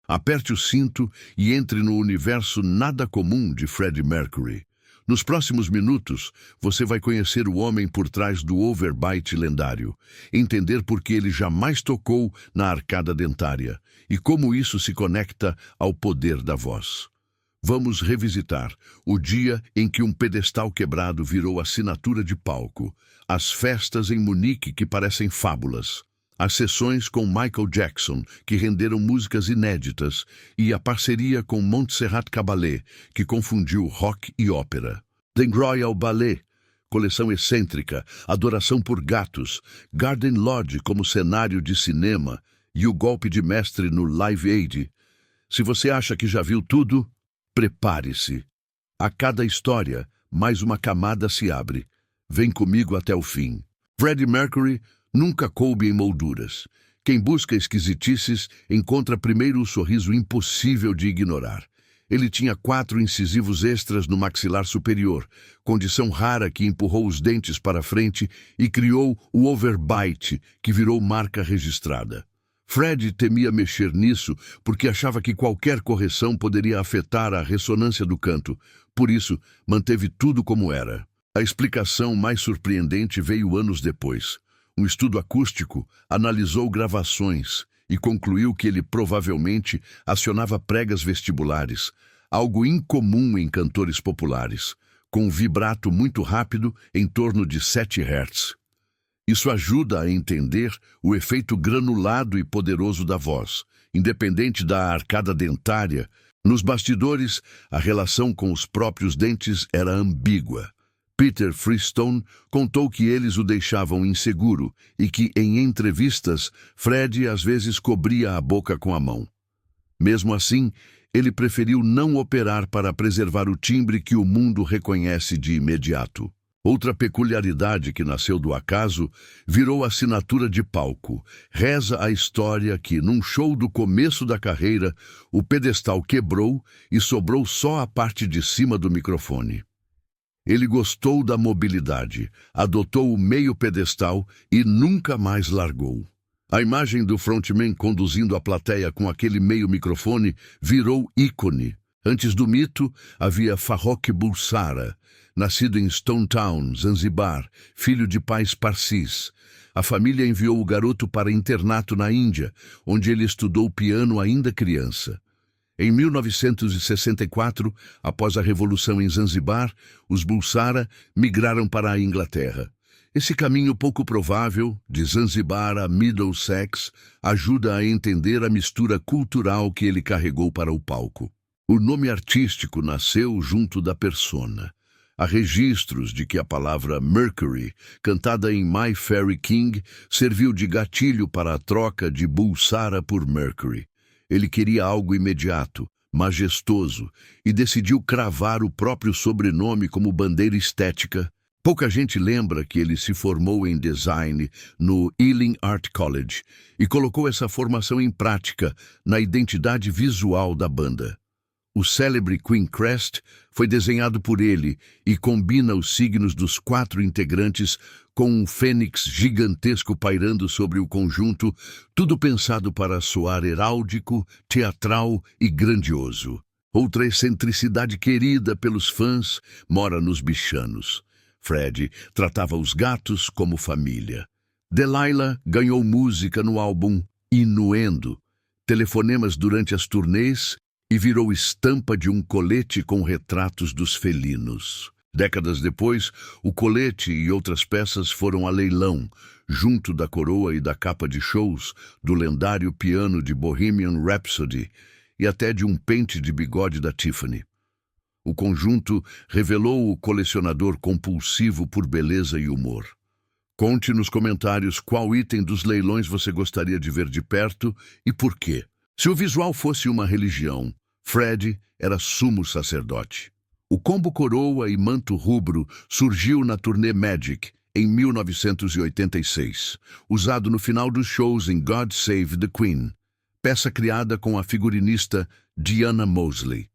Aperte o cinto e entre no universo nada comum de Freddie Mercury. Nos próximos minutos, você vai conhecer o homem por trás do overbite lendário, entender por que ele jamais tocou na arcada dentária e como isso se conecta ao poder da voz. Vamos revisitar o dia em que um pedestal quebrado virou assinatura de palco, as festas em Munique que parecem fábulas, as sessões com Michael Jackson, que renderam músicas inéditas, e a parceria com Montserrat Caballé, que confundiu rock e ópera. The Royal Ballet, coleção excêntrica, adoração por gatos, Garden Lodge como cenário de cinema e o golpe de mestre no Live Aid. Se você acha que já viu tudo, prepare-se. A cada história, mais uma camada se abre. Vem comigo até o fim. Freddie Mercury nunca coube em molduras. Quem busca esquisitices encontra primeiro o sorriso impossível de ignorar. Ele tinha 4 incisivos extras no maxilar superior, condição rara que empurrou os dentes para frente e criou o overbite, que virou marca registrada. Fred temia mexer nisso porque achava que qualquer correção poderia afetar a ressonância do canto, por isso manteve tudo como era. A explicação mais surpreendente veio anos depois. Um estudo acústico analisou gravações e concluiu que ele provavelmente acionava pregas vestibulares, algo incomum em cantores populares, com um vibrato muito rápido em torno de 7 Hz. Isso ajuda a entender o efeito granulado e poderoso da voz. Independente da arcada dentária, nos bastidores, a relação com os próprios dentes era ambígua. Peter Freestone contou que eles o deixavam inseguro e que, em entrevistas, Fred às vezes cobria a boca com a mão. Mesmo assim, ele preferiu não operar para preservar o timbre que o mundo reconhece de imediato. Outra peculiaridade que nasceu do acaso virou assinatura de palco. Reza a história que, num show do começo da carreira, o pedestal quebrou e sobrou só a parte de cima do microfone. Ele gostou da mobilidade, adotou o meio pedestal e nunca mais largou. A imagem do frontman conduzindo a plateia com aquele meio microfone virou ícone. Antes do mito, havia Farrokh Bulsara, nascido em Stone Town, Zanzibar, filho de pais parsis. A família enviou o garoto para internato na Índia, onde ele estudou piano ainda criança. Em 1964, após a Revolução em Zanzibar, os Bulsara migraram para a Inglaterra. Esse caminho pouco provável, de Zanzibar a Middlesex, ajuda a entender a mistura cultural que ele carregou para o palco. O nome artístico nasceu junto da persona. Há registros de que a palavra Mercury, cantada em My Fairy King, serviu de gatilho para a troca de Bulsara por Mercury. Ele queria algo imediato, majestoso, e decidiu cravar o próprio sobrenome como bandeira estética. Pouca gente lembra que ele se formou em design no Ealing Art College e colocou essa formação em prática na identidade visual da banda. O célebre Queen Crest foi desenhado por ele e combina os signos dos 4 integrantes com um fênix gigantesco pairando sobre o conjunto, tudo pensado para soar heráldico, teatral e grandioso. Outra excentricidade querida pelos fãs mora nos bichanos. Fred tratava os gatos como família. Delilah ganhou música no álbum Inuendo, telefonemas durante as turnês e virou estampa de um colete com retratos dos felinos. Décadas depois, o colete e outras peças foram a leilão, junto da coroa e da capa de shows do lendário piano de Bohemian Rhapsody e até de um pente de bigode da Tiffany. O conjunto revelou o colecionador compulsivo por beleza e humor. Conte nos comentários qual item dos leilões você gostaria de ver de perto e por quê. Se o visual fosse uma religião, Fred era sumo sacerdote. O combo coroa e manto rubro surgiu na turnê Magic, em 1986, usado no final dos shows em God Save the Queen, peça criada com a figurinista Diana Mosley.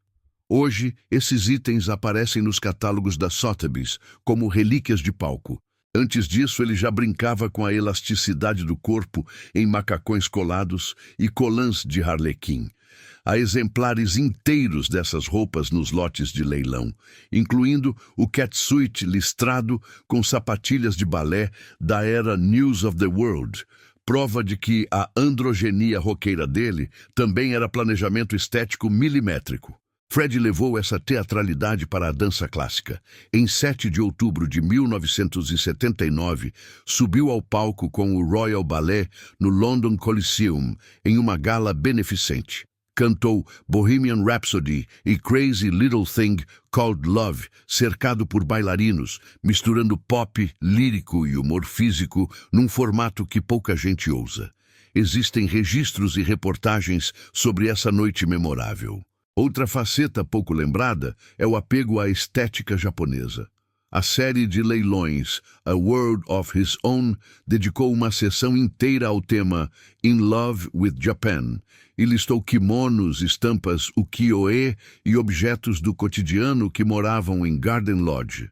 Hoje, esses itens aparecem nos catálogos da Sotheby's como relíquias de palco. Antes disso, ele já brincava com a elasticidade do corpo em macacões colados e colãs de harlequim. Há exemplares inteiros dessas roupas nos lotes de leilão, incluindo o catsuit listrado com sapatilhas de balé da era News of the World, prova de que a androgenia roqueira dele também era planejamento estético milimétrico. Fred levou essa teatralidade para a dança clássica. Em 7 de outubro de 1979, subiu ao palco com o Royal Ballet no London Coliseum, em uma gala beneficente. Cantou Bohemian Rhapsody e Crazy Little Thing Called Love, cercado por bailarinos, misturando pop, lírico e humor físico num formato que pouca gente ousa. Existem registros e reportagens sobre essa noite memorável. Outra faceta pouco lembrada é o apego à estética japonesa. A série de leilões A World of His Own dedicou uma sessão inteira ao tema In Love with Japan e listou kimonos, estampas ukiyo-e e objetos do cotidiano que moravam em Garden Lodge.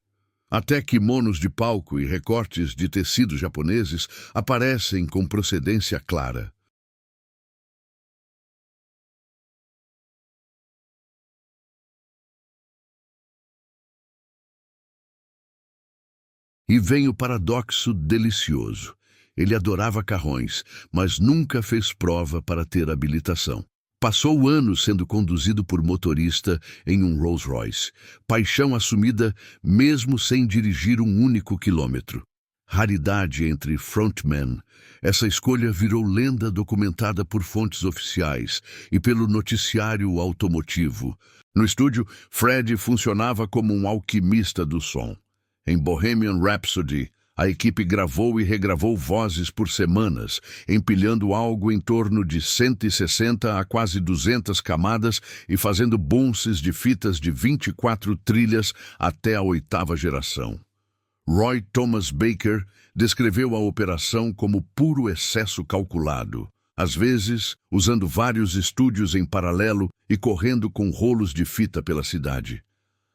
Até kimonos de palco e recortes de tecidos japoneses aparecem com procedência clara. E vem o paradoxo delicioso. Ele adorava carrões, mas nunca fez prova para ter habilitação. Passou anos sendo conduzido por motorista em um Rolls Royce, paixão assumida mesmo sem dirigir um único quilômetro. Raridade entre frontmen, essa escolha virou lenda documentada por fontes oficiais e pelo noticiário automotivo. No estúdio, Fred funcionava como um alquimista do som. Em Bohemian Rhapsody, a equipe gravou e regravou vozes por semanas, empilhando algo em torno de 160 a quase 200 camadas e fazendo bounces de fitas de 24 trilhas até a 8ª geração. Roy Thomas Baker descreveu a operação como puro excesso calculado, às vezes usando vários estúdios em paralelo e correndo com rolos de fita pela cidade.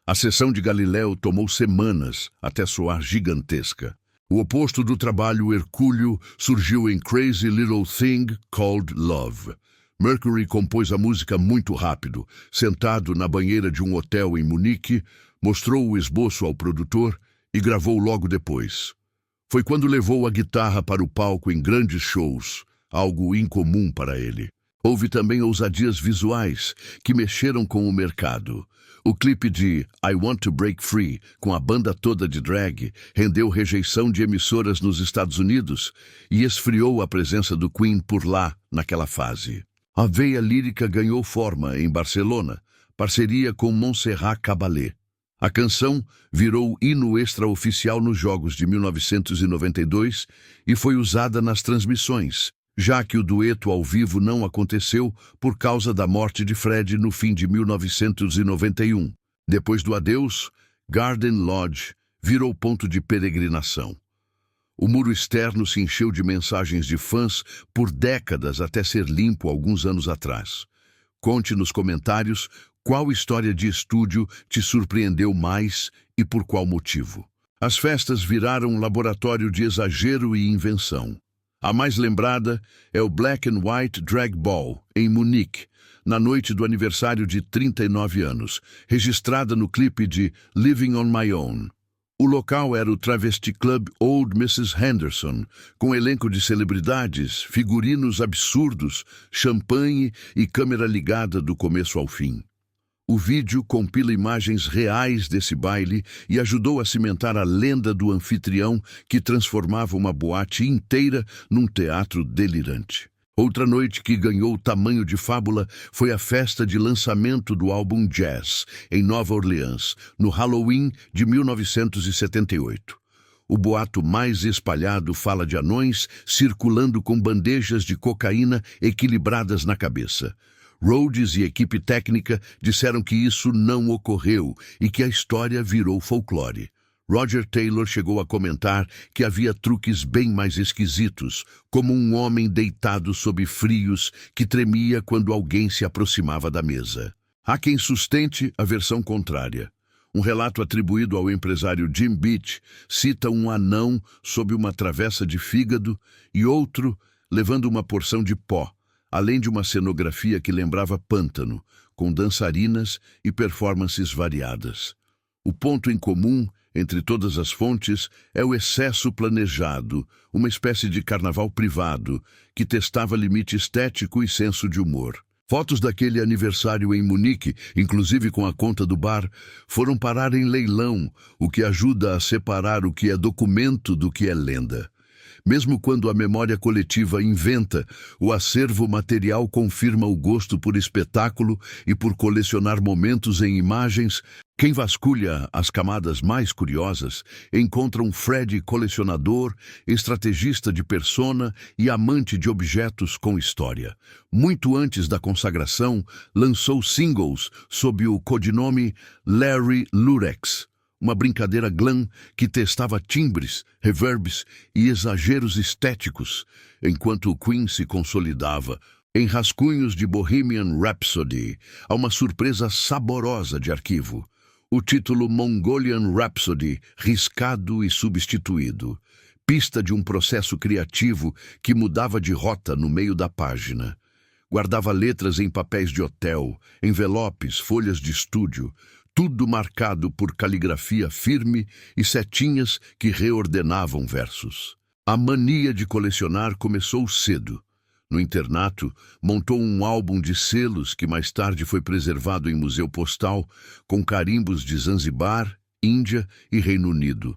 A sessão de Galileu tomou semanas até soar gigantesca. O oposto do trabalho hercúleo surgiu em Crazy Little Thing Called Love. Mercury compôs a música muito rápido, sentado na banheira de um hotel em Munique, mostrou o esboço ao produtor e gravou logo depois. Foi quando levou a guitarra para o palco em grandes shows, algo incomum para ele. Houve também ousadias visuais que mexeram com o mercado. O clipe de I Want to Break Free, com a banda toda de drag, rendeu rejeição de emissoras nos Estados Unidos e esfriou a presença do Queen por lá, naquela fase. A veia lírica ganhou forma em Barcelona, parceria com Montserrat Caballé. A canção virou hino extraoficial nos Jogos de 1992 e foi usada nas transmissões, já que o dueto ao vivo não aconteceu por causa da morte de Fred no fim de 1991. Depois do adeus, Garden Lodge virou ponto de peregrinação. O muro externo se encheu de mensagens de fãs por décadas até ser limpo alguns anos atrás. Conte nos comentários qual história de estúdio te surpreendeu mais e por qual motivo. As festas viraram um laboratório de exagero e invenção. A mais lembrada é o Black and White Drag Ball, em Munique, na noite do aniversário de 39 anos, registrada no clipe de Living on My Own. O local era o Travesti Club Old Mrs. Henderson, com elenco de celebridades, figurinos absurdos, champanhe e câmera ligada do começo ao fim. O vídeo compila imagens reais desse baile e ajudou a cimentar a lenda do anfitrião que transformava uma boate inteira num teatro delirante. Outra noite que ganhou tamanho de fábula foi a festa de lançamento do álbum Jazz, em Nova Orleans, no Halloween de 1978. O boato mais espalhado fala de anões circulando com bandejas de cocaína equilibradas na cabeça. Rhodes e equipe técnica disseram que isso não ocorreu e que a história virou folclore. Roger Taylor chegou a comentar que havia truques bem mais esquisitos, como um homem deitado sob frios que tremia quando alguém se aproximava da mesa. Há quem sustente a versão contrária. Um relato atribuído ao empresário Jim Beach cita um anão sob uma travessa de fígado e outro levando uma porção de pó, além de uma cenografia que lembrava pântano, com dançarinas e performances variadas. O ponto em comum entre todas as fontes é o excesso planejado, uma espécie de carnaval privado que testava limite estético e senso de humor. Fotos daquele aniversário em Munique, inclusive com a conta do bar, foram parar em leilão, o que ajuda a separar o que é documento do que é lenda. Mesmo quando a memória coletiva inventa, o acervo material confirma o gosto por espetáculo e por colecionar momentos em imagens. Quem vasculha as camadas mais curiosas encontra um Fred colecionador, estrategista de persona e amante de objetos com história. Muito antes da consagração, lançou singles sob o codinome Larry Lurex, uma brincadeira glam que testava timbres, reverbs e exageros estéticos, enquanto o Queen se consolidava em rascunhos de Bohemian Rhapsody, a uma surpresa saborosa de arquivo. O título Mongolian Rhapsody, riscado e substituído, pista de um processo criativo que mudava de rota no meio da página. Guardava letras em papéis de hotel, envelopes, folhas de estúdio, tudo marcado por caligrafia firme e setinhas que reordenavam versos. A mania de colecionar começou cedo. No internato, montou um álbum de selos que mais tarde foi preservado em museu postal, com carimbos de Zanzibar, Índia e Reino Unido.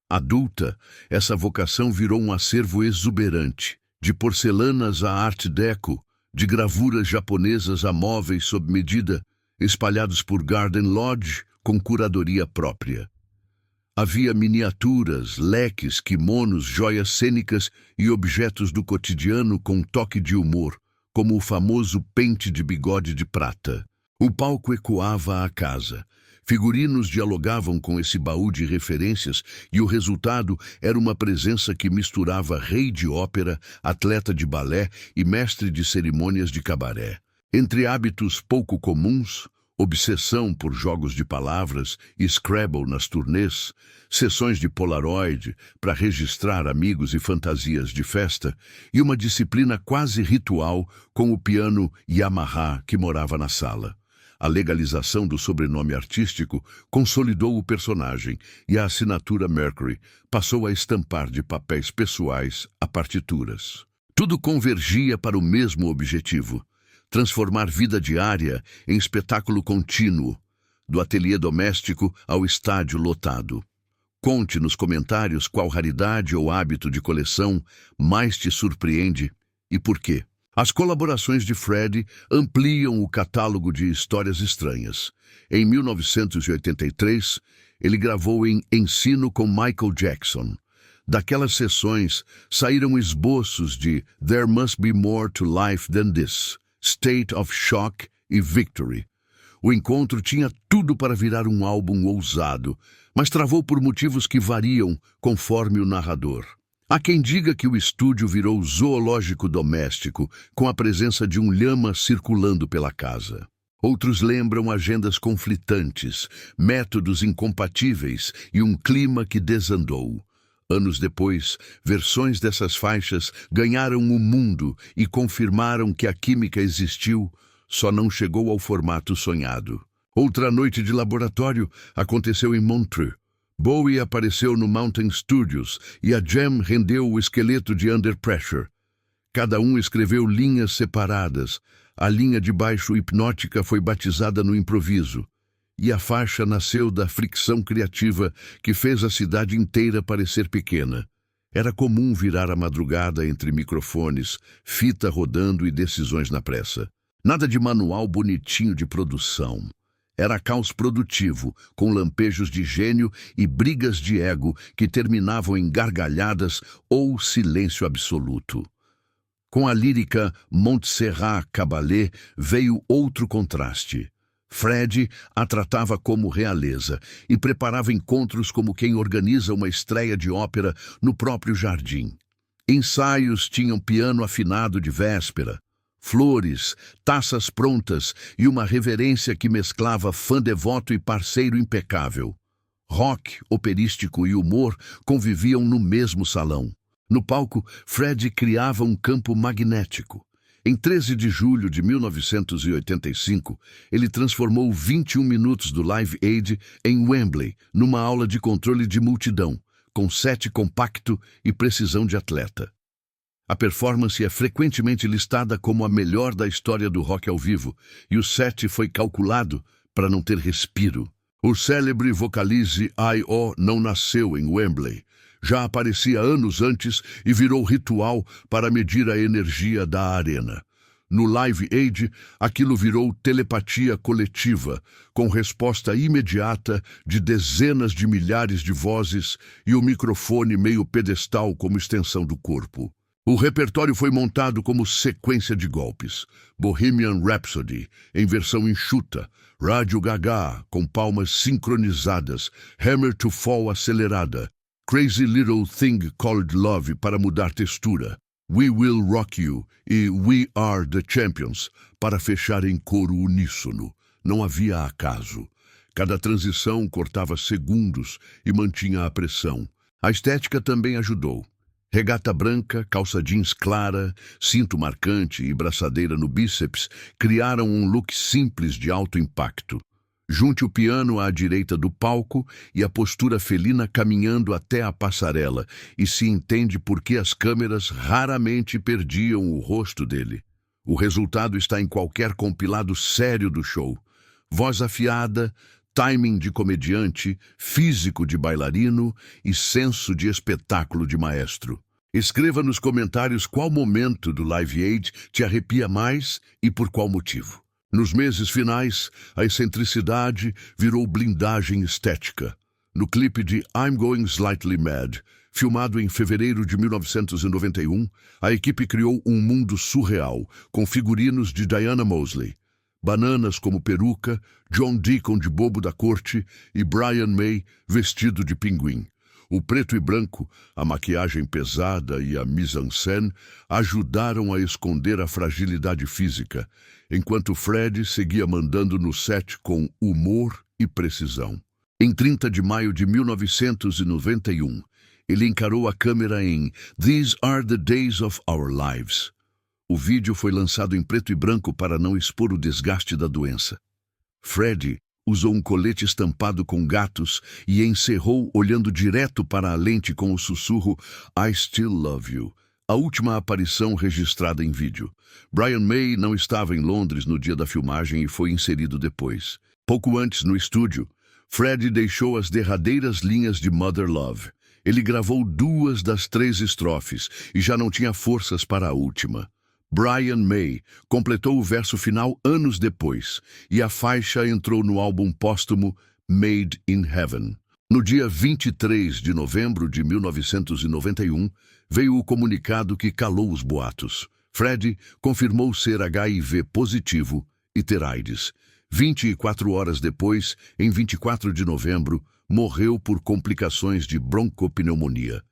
Adulta, essa vocação virou um acervo exuberante, de porcelanas a art deco, de gravuras japonesas a móveis sob medida, espalhados por Garden Lodge com curadoria própria. Havia miniaturas, leques, kimonos, joias cênicas e objetos do cotidiano com toque de humor, como o famoso pente de bigode de prata. O palco ecoava a casa. Figurinos dialogavam com esse baú de referências e o resultado era uma presença que misturava rei de ópera, atleta de balé e mestre de cerimônias de cabaré. Entre hábitos pouco comuns, obsessão por jogos de palavras e Scrabble nas turnês, sessões de Polaroid para registrar amigos e fantasias de festa, e uma disciplina quase ritual com o piano Yamaha que morava na sala. A legalização do sobrenome artístico consolidou o personagem e a assinatura Mercury passou a estampar de papéis pessoais a partituras. Tudo convergia para o mesmo objetivo: transformar vida diária em espetáculo contínuo, do ateliê doméstico ao estádio lotado. Conte nos comentários qual raridade ou hábito de coleção mais te surpreende e por quê. As colaborações de Fred ampliam o catálogo de histórias estranhas. Em 1983, ele gravou em Ensino com Michael Jackson. Daquelas sessões saíram esboços de There Must Be More to Life Than This, State of Shock e Victory. O encontro tinha tudo para virar um álbum ousado, mas travou por motivos que variam conforme o narrador. Há quem diga que o estúdio virou zoológico doméstico, com a presença de um lhama circulando pela casa. Outros lembram agendas conflitantes, métodos incompatíveis e um clima que desandou. Anos depois, versões dessas faixas ganharam o mundo e confirmaram que a química existiu, só não chegou ao formato sonhado. Outra noite de laboratório aconteceu em Montreux. Bowie apareceu no Mountain Studios e a Jam rendeu o esqueleto de Under Pressure. Cada um escreveu linhas separadas. A linha de baixo hipnótica foi batizada no improviso. E a faixa nasceu da fricção criativa que fez a cidade inteira parecer pequena. Era comum virar a madrugada entre microfones, fita rodando e decisões na pressa. Nada de manual bonitinho de produção. Era caos produtivo, com lampejos de gênio e brigas de ego que terminavam em gargalhadas ou silêncio absoluto. Com a lírica Montserrat Caballé veio outro contraste. Fred a tratava como realeza e preparava encontros como quem organiza uma estreia de ópera no próprio jardim. Ensaios tinham piano afinado de véspera, flores, taças prontas e uma reverência que mesclava fã devoto e parceiro impecável. Rock, operístico e humor conviviam no mesmo salão. No palco, Fred criava um campo magnético. Em 13 de julho de 1985, ele transformou 21 minutos do Live Aid em Wembley, numa aula de controle de multidão, com set compacto e precisão de atleta. A performance é frequentemente listada como a melhor da história do rock ao vivo, e o set foi calculado para não ter respiro. O célebre vocalize I.O. não nasceu em Wembley. Já aparecia anos antes e virou ritual para medir a energia da arena. No Live Aid, aquilo virou telepatia coletiva, com resposta imediata de dezenas de milhares de vozes e o microfone meio pedestal como extensão do corpo. O repertório foi montado como sequência de golpes. Bohemian Rhapsody, em versão enxuta, Radio Gaga, com palmas sincronizadas, Hammer to Fall acelerada, Crazy Little Thing Called Love para mudar textura, We Will Rock You e We Are the Champions para fechar em coro uníssono. Não havia acaso. Cada transição cortava segundos e mantinha a pressão. A estética também ajudou. Regata branca, calça jeans clara, cinto marcante e braçadeira no bíceps criaram um look simples de alto impacto. Junte o piano à direita do palco e a postura felina caminhando até a passarela, e se entende por que as câmeras raramente perdiam o rosto dele. O resultado está em qualquer compilado sério do show. Voz afiada, timing de comediante, físico de bailarino e senso de espetáculo de maestro. Escreva nos comentários qual momento do Live Aid te arrepia mais e por qual motivo. Nos meses finais, a excentricidade virou blindagem estética. No clipe de I'm Going Slightly Mad, filmado em fevereiro de 1991, a equipe criou um mundo surreal, com figurinos de Diana Mosley, Bananas como peruca, John Deacon de bobo da corte e Brian May vestido de pinguim. O preto e branco, a maquiagem pesada e a mise-en-scène ajudaram a esconder a fragilidade física, enquanto Fred seguia mandando no set com humor e precisão. Em 30 de maio de 1991, ele encarou a câmera em These Are the Days of Our Lives. O vídeo foi lançado em preto e branco para não expor o desgaste da doença. Fred usou um colete estampado com gatos e encerrou olhando direto para a lente com o sussurro I Still Love You, a última aparição registrada em vídeo. Brian May não estava em Londres no dia da filmagem e foi inserido depois. Pouco antes, no estúdio, Fred deixou as derradeiras linhas de Mother Love. Ele gravou 2 das 3 estrofes e já não tinha forças para a última. Brian May completou o verso final anos depois, e a faixa entrou no álbum póstumo Made in Heaven. No dia 23 de novembro de 1991, veio o comunicado que calou os boatos. Fred confirmou ser HIV positivo e ter AIDS. 24 horas depois, em 24 de novembro, morreu por complicações de broncopneumonia.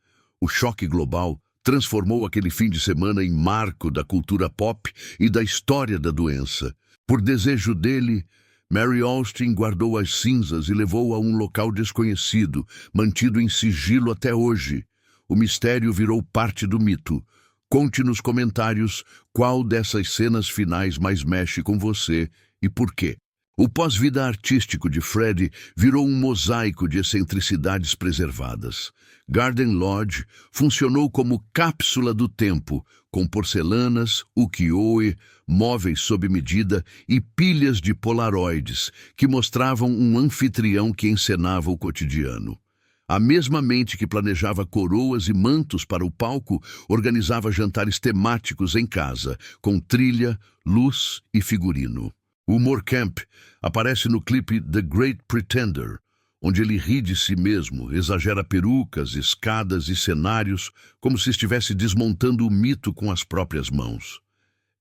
O choque global transformou aquele fim de semana em marco da cultura pop e da história da doença. Por desejo dele, Mary Austin guardou as cinzas e levou a um local desconhecido, mantido em sigilo até hoje. O mistério virou parte do mito. Conte nos comentários qual dessas cenas finais mais mexe com você e por quê. O pós-vida artístico de Fred virou um mosaico de excentricidades preservadas. Garden Lodge funcionou como cápsula do tempo, com porcelanas, ukiyo-e, móveis sob medida e pilhas de polaroids que mostravam um anfitrião que encenava o cotidiano. A mesma mente que planejava coroas e mantos para o palco organizava jantares temáticos em casa, com trilha, luz e figurino. O humor camp aparece no clipe The Great Pretender, onde ele ri de si mesmo, exagera perucas, escadas e cenários, como se estivesse desmontando o mito com as próprias mãos.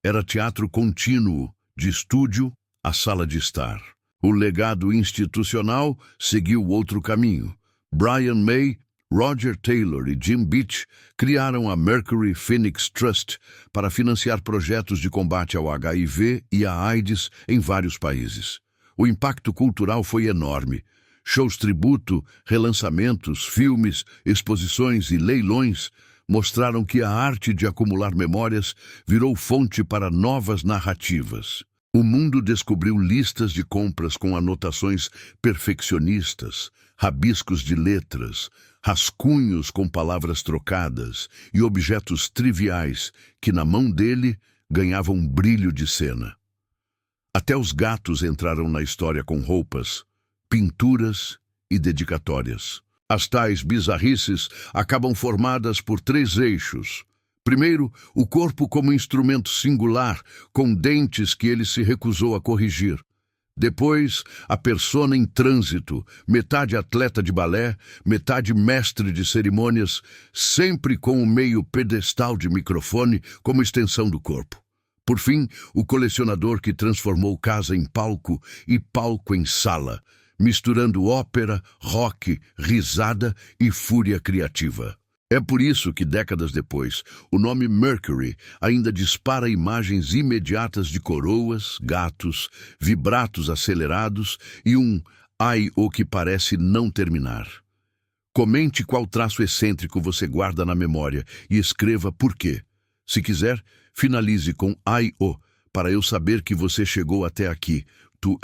Era teatro contínuo, de estúdio à sala de estar. O legado institucional seguiu outro caminho. Brian May, Roger Taylor e Jim Beach criaram a Mercury Phoenix Trust para financiar projetos de combate ao HIV e à AIDS em vários países. O impacto cultural foi enorme. Shows tributo, relançamentos, filmes, exposições e leilões mostraram que a arte de acumular memórias virou fonte para novas narrativas. O mundo descobriu listas de compras com anotações perfeccionistas, rabiscos de letras, rascunhos com palavras trocadas e objetos triviais que, na mão dele, ganhavam um brilho de cena. Até os gatos entraram na história com roupas, pinturas e dedicatórias. As tais bizarrices acabam formadas por 3 eixos. Primeiro, o corpo como instrumento singular, com dentes que ele se recusou a corrigir. Depois, a persona em trânsito, metade atleta de balé, metade mestre de cerimônias, sempre com o meio pedestal de microfone como extensão do corpo. Por fim, o colecionador que transformou casa em palco e palco em sala, misturando ópera, rock, risada e fúria criativa. É por isso que, décadas depois, o nome Mercury ainda dispara imagens imediatas de coroas, gatos, vibratos acelerados e um ai-o que parece não terminar. Comente qual traço excêntrico você guarda na memória e escreva por quê. Se quiser, finalize com ai-o para eu saber que você chegou até aqui. Tu